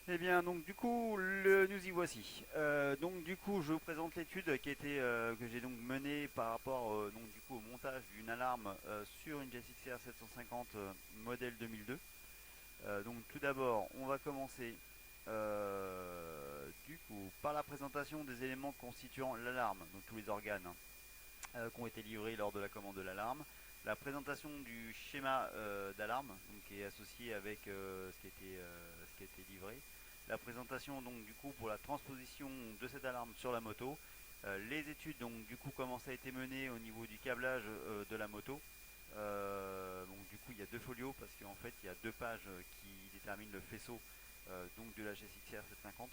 Eh bien, donc du coup, nous y voici. Donc du coup, je vous présente l'étude qui a été, que j'ai donc menée par rapport donc du coup au montage d'une alarme sur une GSX-R 750 modèle 2002. Donc tout d'abord, on va commencer du coup par la présentation des éléments constituant l'alarme, donc tous les organes qui ont été livrés lors de la commande de l'alarme. La présentation du schéma d'alarme, donc qui est associé avec ce qui a été livré. La présentation donc du coup pour la transposition de cette alarme sur la moto. Les études donc du coup comment ça a été mené au niveau du câblage de la moto. Donc du coup il y a deux folios parce qu'en fait il y a deux pages qui déterminent le faisceau donc de la GSX-R 750.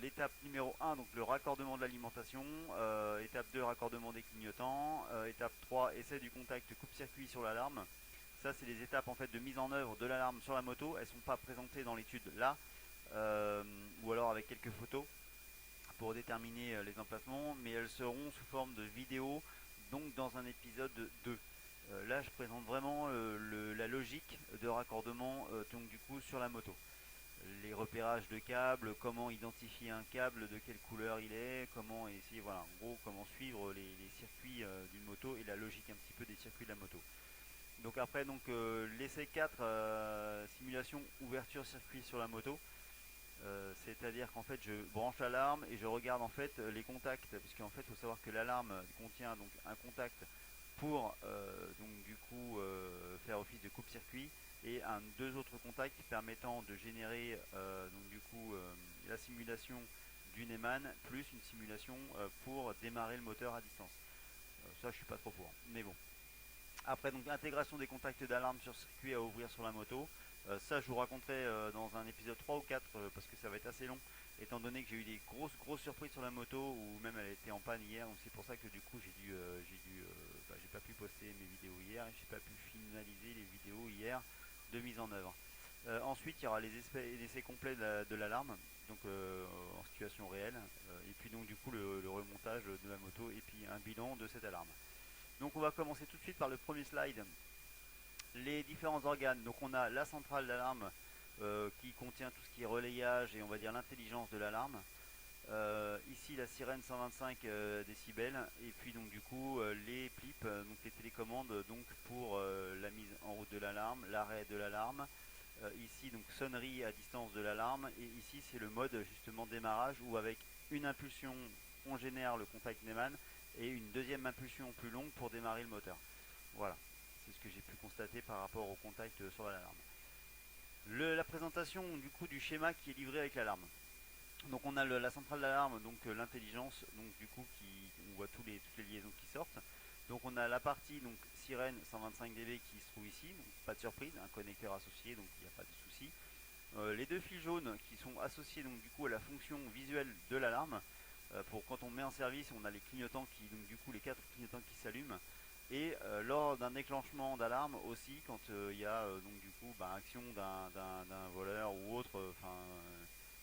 L'étape numéro 1, donc le raccordement de l'alimentation. Étape 2, raccordement des clignotants. Étape 3, essai du contact coupe-circuit sur l'alarme. Ça, c'est les étapes en fait de mise en œuvre de l'alarme sur la moto. Elles ne sont pas présentées dans l'étude là, euh, ou alors avec quelques photos pour déterminer les emplacements, mais elles seront sous forme de vidéo, donc dans un épisode 2. Là, je présente vraiment la logique de raccordement donc du coup sur la moto, les repérages de câbles, comment identifier un câble, de quelle couleur il est, comment essayer, voilà, en gros, comment suivre les circuits d'une moto et la logique un petit peu des circuits de la moto. Donc après, donc l'essai 4, simulation ouverture circuit sur la moto. C'est-à-dire qu'en fait je branche l'alarme et je regarde en fait les contacts, puisqu'en fait il faut savoir que l'alarme contient donc un contact pour donc du coup faire office de coupe-circuit et deux autres contacts permettant de générer donc du coup la simulation d'une EMAN plus une simulation pour démarrer le moteur à distance. Ça je suis pas trop pour, mais bon. Après donc l'intégration des contacts d'alarme sur circuit à ouvrir sur la moto. Ça je vous raconterai dans un épisode 3 ou 4 parce que ça va être assez long étant donné que j'ai eu des grosses surprises sur la moto ou même elle était en panne hier, donc c'est pour ça que du coup j'ai pas pu poster mes vidéos hier et j'ai pas pu finaliser les vidéos hier de mise en œuvre. Ensuite il y aura les essais complets de l'alarme, donc en situation réelle, et puis donc du coup le remontage de la moto et puis un bilan de cette alarme. Donc on va commencer tout de suite par le premier slide, les différents organes. Donc on a la centrale d'alarme qui contient tout ce qui est relayage et on va dire l'intelligence de l'alarme. Ici la sirène 125 décibels et puis donc du coup les PLIP, donc les télécommandes donc pour la mise en route de l'alarme, l'arrêt de l'alarme. Ici donc sonnerie à distance de l'alarme et ici c'est le mode justement démarrage où avec une impulsion on génère le contact Neumann et une deuxième impulsion plus longue pour démarrer le moteur. Voilà, c'est ce que j'ai pu constater par rapport au contact sur l'alarme. La présentation du coup du schéma qui est livré avec l'alarme. Donc on a la centrale d'alarme, donc l'intelligence, donc du coup on voit toutes les liaisons qui sortent. Donc on a la partie donc sirène 125 dB qui se trouve ici, donc pas de surprise, un connecteur associé, donc il n'y a pas de souci. Les deux fils jaunes qui sont associés donc du coup à la fonction visuelle de l'alarme. Pour quand on met en service, on a les clignotants qui donc du coup les quatre clignotants qui s'allument. Et lors d'un déclenchement d'alarme aussi, quand il y a donc du coup action d'un voleur ou autre,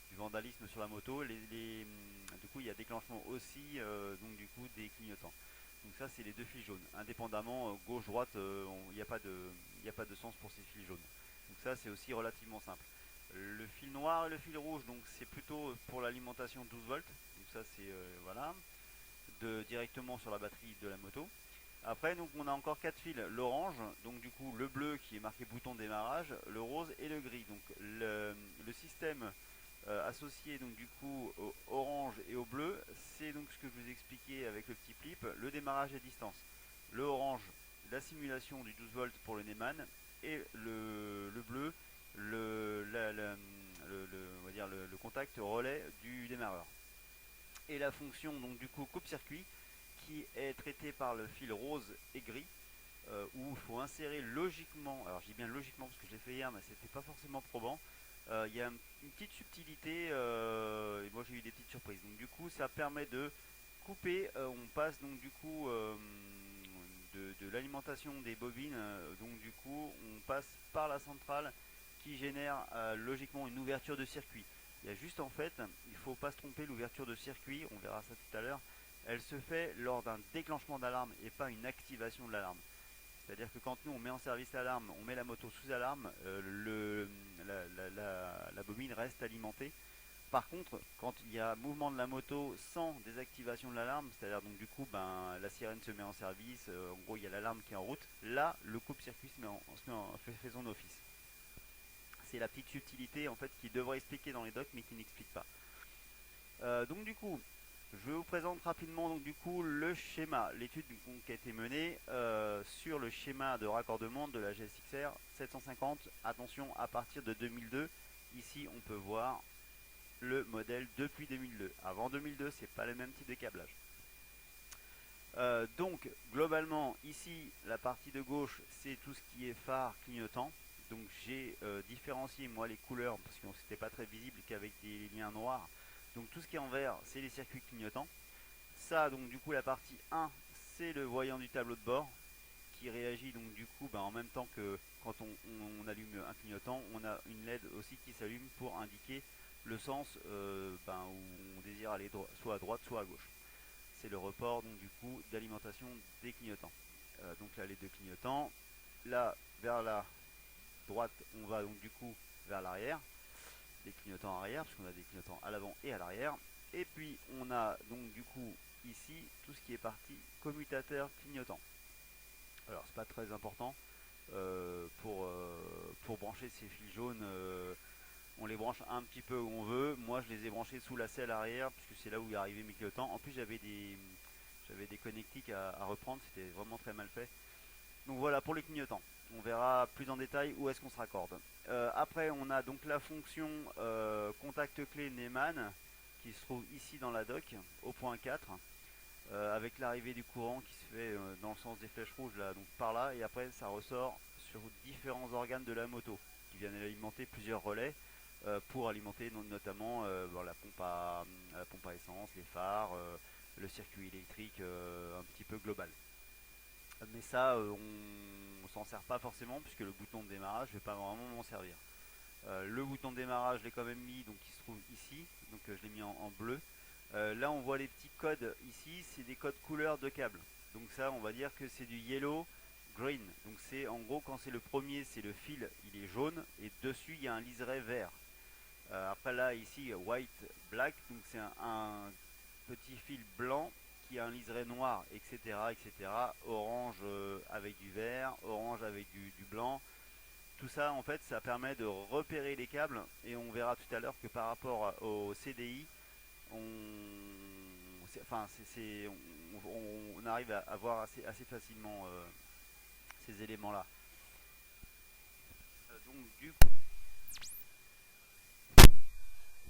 du vandalisme sur la moto, du coup il y a déclenchement aussi donc du coup des clignotants. Donc ça c'est les deux fils jaunes. Indépendamment gauche-droite, il n'y a pas de sens pour ces fils jaunes. Donc ça c'est aussi relativement simple. Le fil noir et le fil rouge, donc c'est plutôt pour l'alimentation 12 volts. Donc ça c'est voilà, directement sur la batterie de la moto. Après donc on a encore quatre fils, l'orange, donc du coup le bleu qui est marqué bouton de démarrage, le rose et le gris. Donc le système associé donc du coup au orange et au bleu, c'est donc ce que je vous expliquais avec le petit flip, le démarrage à distance. Le orange, la simulation du 12 volts pour le Neumann et le bleu, on va dire le contact relais du démarreur. Et la fonction donc du coup coupe-circuit qui est traitée par le fil rose et gris, où il faut insérer logiquement, alors je dis bien logiquement parce que je l'ai fait hier mais c'était pas forcément probant, il y a une petite subtilité et moi j'ai eu des petites surprises. Donc du coup ça permet de couper, on passe donc du coup de l'alimentation des bobines, donc du coup on passe par la centrale qui génère logiquement une ouverture de circuit. Il y a juste en fait, il ne faut pas se tromper, l'ouverture de circuit, on verra ça tout à l'heure, elle se fait lors d'un déclenchement d'alarme et pas une activation de l'alarme. C'est-à-dire que quand nous on met en service l'alarme, on met la moto sous alarme, la bobine reste alimentée. Par contre, quand il y a mouvement de la moto sans désactivation de l'alarme, c'est-à-dire donc du coup la sirène se met en service, en gros il y a l'alarme qui est en route, là le coupe-circuit fait son office. C'est la petite subtilité en fait qui devrait expliquer dans les docs mais qui n'explique pas. Donc du coup, je vous présente rapidement donc du coup le schéma, l'étude qui a été menée sur le schéma de raccordement de la GSX-R 750. Attention, à partir de 2002, ici on peut voir le modèle depuis 2002. Avant 2002, c'est pas le même type de câblage. Donc globalement, ici la partie de gauche, c'est tout ce qui est phare clignotant. Donc j'ai différencié moi les couleurs parce que c'était pas très visible qu'avec des liens noirs. Donc tout ce qui est en vert, c'est les circuits clignotants. Ça, donc du coup, la partie 1, c'est le voyant du tableau de bord qui réagit donc du coup en même temps que quand on allume un clignotant, on a une LED aussi qui s'allume pour indiquer le sens où on désire aller soit à droite, soit à gauche. C'est le report donc du coup d'alimentation des clignotants. Donc la LED de clignotant, là vers la droite, on va donc du coup vers l'arrière, des clignotants arrière, parce qu'on a des clignotants à l'avant et à l'arrière. Et puis on a donc du coup ici tout ce qui est partie commutateur clignotant. Alors c'est pas très important pour brancher ces fils jaunes. On les branche un petit peu où on veut. Moi je les ai branchés sous la selle arrière puisque c'est là où il est arrivé mes clignotants. En plus j'avais des connectiques à reprendre, c'était vraiment très mal fait. Donc voilà pour les clignotants. On verra plus en détail où est-ce qu'on se raccorde. Après on a donc la fonction contact clé Neumann qui se trouve ici dans la doc au point 4 avec l'arrivée du courant qui se fait dans le sens des flèches rouges là, donc par là, et après ça ressort sur différents organes de la moto qui viennent alimenter plusieurs relais pour alimenter notamment la pompe à essence, les phares, le circuit électrique un petit peu global. Mais ça, on s'en sert pas forcément puisque le bouton de démarrage, je vais pas vraiment m'en servir. Le bouton de démarrage, je l'ai quand même mis, donc il se trouve ici, donc je l'ai mis en bleu. Là, on voit les petits codes ici, c'est des codes couleurs de câble. Donc ça, on va dire que c'est du yellow, green. Donc c'est en gros quand c'est le premier, c'est le fil, il est jaune et dessus il y a un liseré vert. Après là, ici, white, black, donc c'est un petit fil blanc qui a un liseré noir, etc., etc. Orange avec du vert, orange avec du blanc. Tout ça, en fait, ça permet de repérer les câbles et on verra tout à l'heure que par rapport au CDI, on, enfin, on arrive à voir assez facilement ces éléments-là. Donc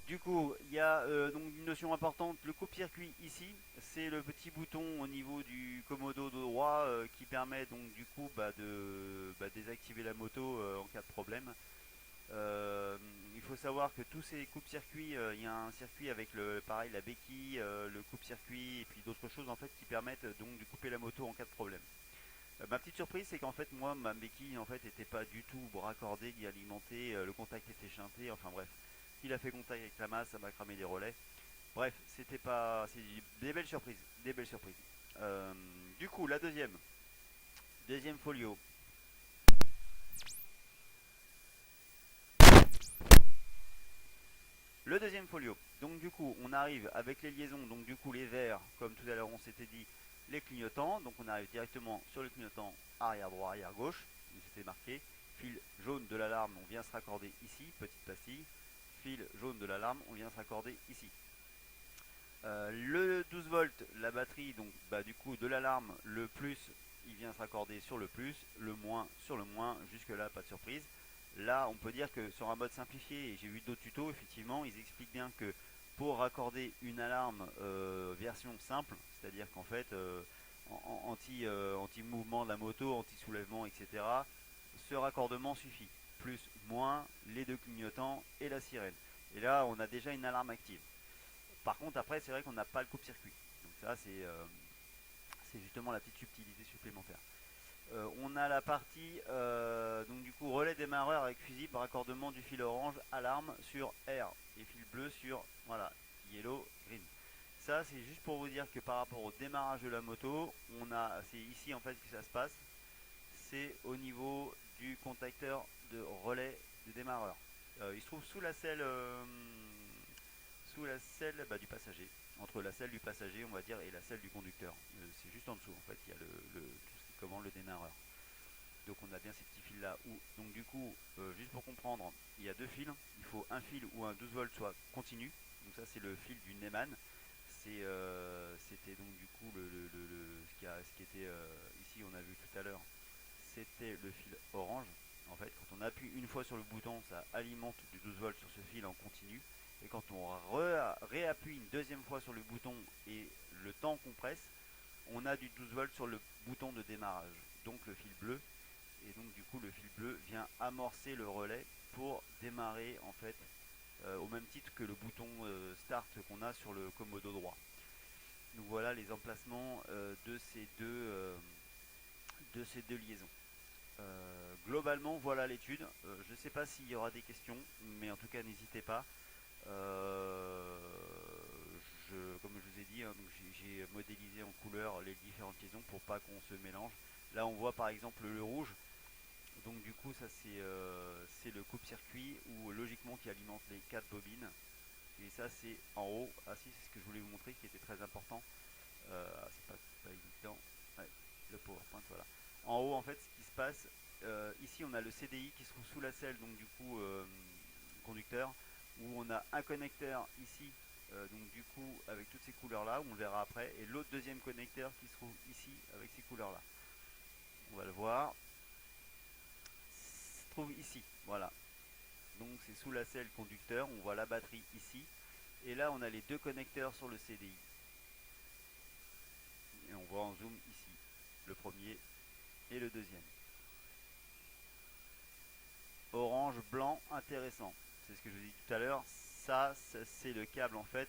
du coup, il y a donc une notion importante, le coupe-circuit ici, c'est le petit bouton au niveau du commodo de droit qui permet donc du coup de désactiver la moto en cas de problème. Il faut savoir que tous ces coupes-circuits, il y a un circuit avec pareil la béquille, le coupe-circuit et puis d'autres choses en fait qui permettent donc de couper la moto en cas de problème. Ma petite surprise c'est qu'en fait moi ma béquille en fait était pas du tout raccordée ni alimentée, le contact était chanté, enfin bref. Il a fait contact avec la masse, ça m'a cramé des relais. Bref, c'était pas. C'est des belles surprises. Des belles surprises. Du coup, la deuxième folio. Le deuxième folio. Donc du coup, on arrive avec les liaisons, donc du coup les verts, comme tout à l'heure on s'était dit, les clignotants. Donc on arrive directement sur le clignotant arrière droit, arrière gauche. Donc c'était marqué. Fil jaune de l'alarme, on vient se raccorder ici, petite pastille. Fil jaune de l'alarme, on vient se raccorder ici. Le 12 volts, la batterie, donc du coup de l'alarme, le plus, il vient se raccorder sur le plus, le moins sur le moins, jusque là pas de surprise. Là on peut dire que sur un mode simplifié, et j'ai vu d'autres tutos, effectivement, ils expliquent bien que pour raccorder une alarme version simple, c'est-à-dire qu'en fait anti-mouvement de la moto, anti-soulèvement, etc., ce raccordement suffit. Plus, moins, les deux clignotants et la sirène. Et là on a déjà une alarme active. Par contre, après, c'est vrai qu'on n'a pas le coupe-circuit. Donc ça, c'est justement la petite subtilité supplémentaire. On a la partie, donc du coup, relais démarreur avec fusible, raccordement du fil orange, alarme sur R, et fil bleu sur, voilà, yellow, green. Ça, c'est juste pour vous dire que par rapport au démarrage de la moto, c'est ici en fait que ça se passe. c'est au niveau du contacteur de relais de démarreur. Il se trouve sous la selle du passager, entre la selle du passager on va dire et la selle du conducteur. C'est juste en dessous en fait, il y a tout ce qui commande le démarreur. Donc on a bien ces petits fils là où, donc du coup, juste pour comprendre, il y a deux fils. Il faut un fil où un 12 volts soit continu. Donc ça c'est le fil du Neumann. C'était donc du coup ce qui était ici on a vu tout à l'heure. C'était le fil orange. En fait, quand on appuie une fois sur le bouton, ça alimente du 12 volts sur ce fil en continu. Et quand on réappuie une deuxième fois sur le bouton et le temps qu'on presse, on a du 12 volts sur le bouton de démarrage. Donc le fil bleu, et donc du coup le fil bleu vient amorcer le relais pour démarrer en fait au même titre que le bouton start qu'on a sur le commodo droit. Donc voilà les emplacements de ces deux liaisons. Globalement voilà l'étude. Je ne sais pas s'il y aura des questions, mais en tout cas n'hésitez pas. Euh, Comme je vous ai dit, hein, j'ai modélisé en couleur les différentes liaisons pour pas qu'on se mélange. Là on voit par exemple le rouge. Donc du coup ça c'est le coupe-circuit où logiquement qui alimente les 4 bobines. Et ça c'est en haut. Ah si, c'est ce que je voulais vous montrer qui était très important. C'est pas évident. Ouais, le PowerPoint, voilà. En haut en fait ce qui se passe, ici on a le CDI qui se trouve sous la selle, donc du coup conducteur, où on a un connecteur ici, donc du coup avec toutes ces couleurs là, on le verra après, et l'autre deuxième connecteur qui se trouve ici avec ces couleurs là. On va le voir. Se trouve ici, voilà. Donc c'est sous la selle conducteur, on voit la batterie ici. Et là on a les deux connecteurs sur le CDI. Et on voit en zoom ici, le premier et le deuxième. Orange, blanc, intéressant. C'est ce que je vous ai dit tout à l'heure. Ça, c'est le câble en fait,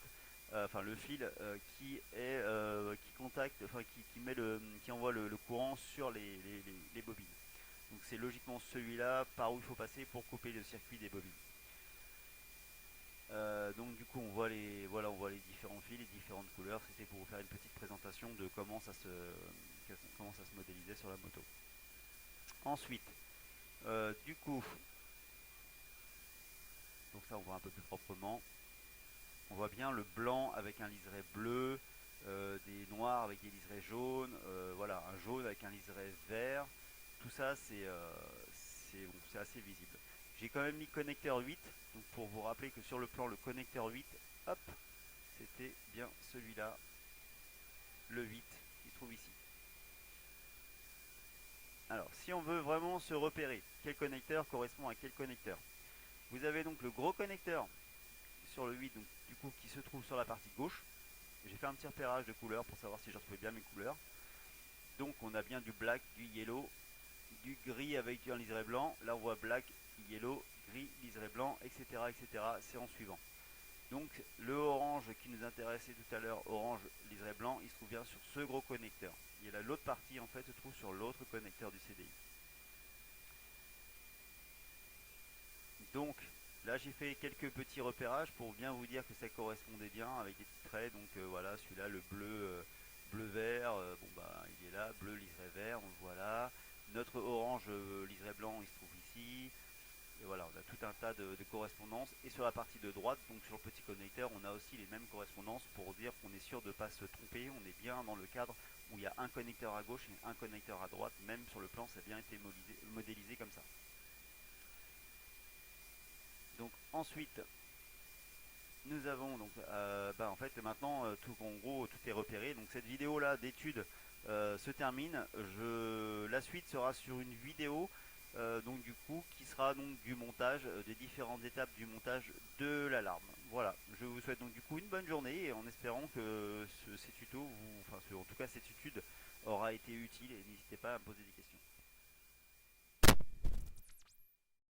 enfin le fil qui contacte, enfin qui envoie le courant sur les bobines. Donc c'est logiquement celui-là par où il faut passer pour couper le circuit des bobines. Donc du coup on voit les différents fils, les différentes couleurs. C'était pour vous faire une petite présentation de comment ça se modélisait sur la moto. Ensuite, du coup, donc ça on voit un peu plus proprement. On voit bien le blanc avec un liseré bleu, des noirs avec des liserés jaunes, voilà, un jaune avec un liseré vert. Tout ça c'est assez visible. J'ai quand même mis connecteur 8, donc pour vous rappeler que sur le plan le connecteur 8, hop, c'était bien celui-là, le 8 qui se trouve ici. Alors si on veut vraiment se repérer, quel connecteur correspond à quel connecteur, vous avez donc le gros connecteur sur le 8, donc du coup qui se trouve sur la partie gauche. J'ai fait un petit repérage de couleurs pour savoir si je retrouvais bien mes couleurs. Donc on a bien du black, du yellow, du gris avec un liseré blanc. Là on voit black, yellow, gris, liseré blanc, etc. etc. C'est en suivant. Donc le orange qui nous intéressait tout à l'heure, orange, liseré blanc, il se trouve bien sur ce gros connecteur. Et là l'autre partie en fait se trouve sur l'autre connecteur du CDI. Donc là j'ai fait quelques petits repérages pour bien vous dire que ça correspondait bien avec des petits traits. Donc voilà, celui-là le bleu vert, bon bah il est là, bleu liseré vert, on le voit là. Notre orange liseré blanc il se trouve ici. Et voilà, on a tout un tas de correspondances. Et sur la partie de droite, donc sur le petit connecteur, on a aussi les mêmes correspondances pour dire qu'on est sûr de ne pas se tromper. On est bien dans le cadre où il y a un connecteur à gauche et un connecteur à droite. Même sur le plan, ça a bien été modélisé comme ça. Donc ensuite, nous avons donc en fait maintenant tout en gros tout est repéré. Donc cette vidéo là d'étude se termine. La suite sera sur une vidéo donc du coup qui sera donc du montage des différentes étapes du montage de l'alarme. Voilà, je vous souhaite donc du coup une bonne journée et en espérant que ces tutos en tout cas cette étude aura été utile et n'hésitez pas à me poser des questions.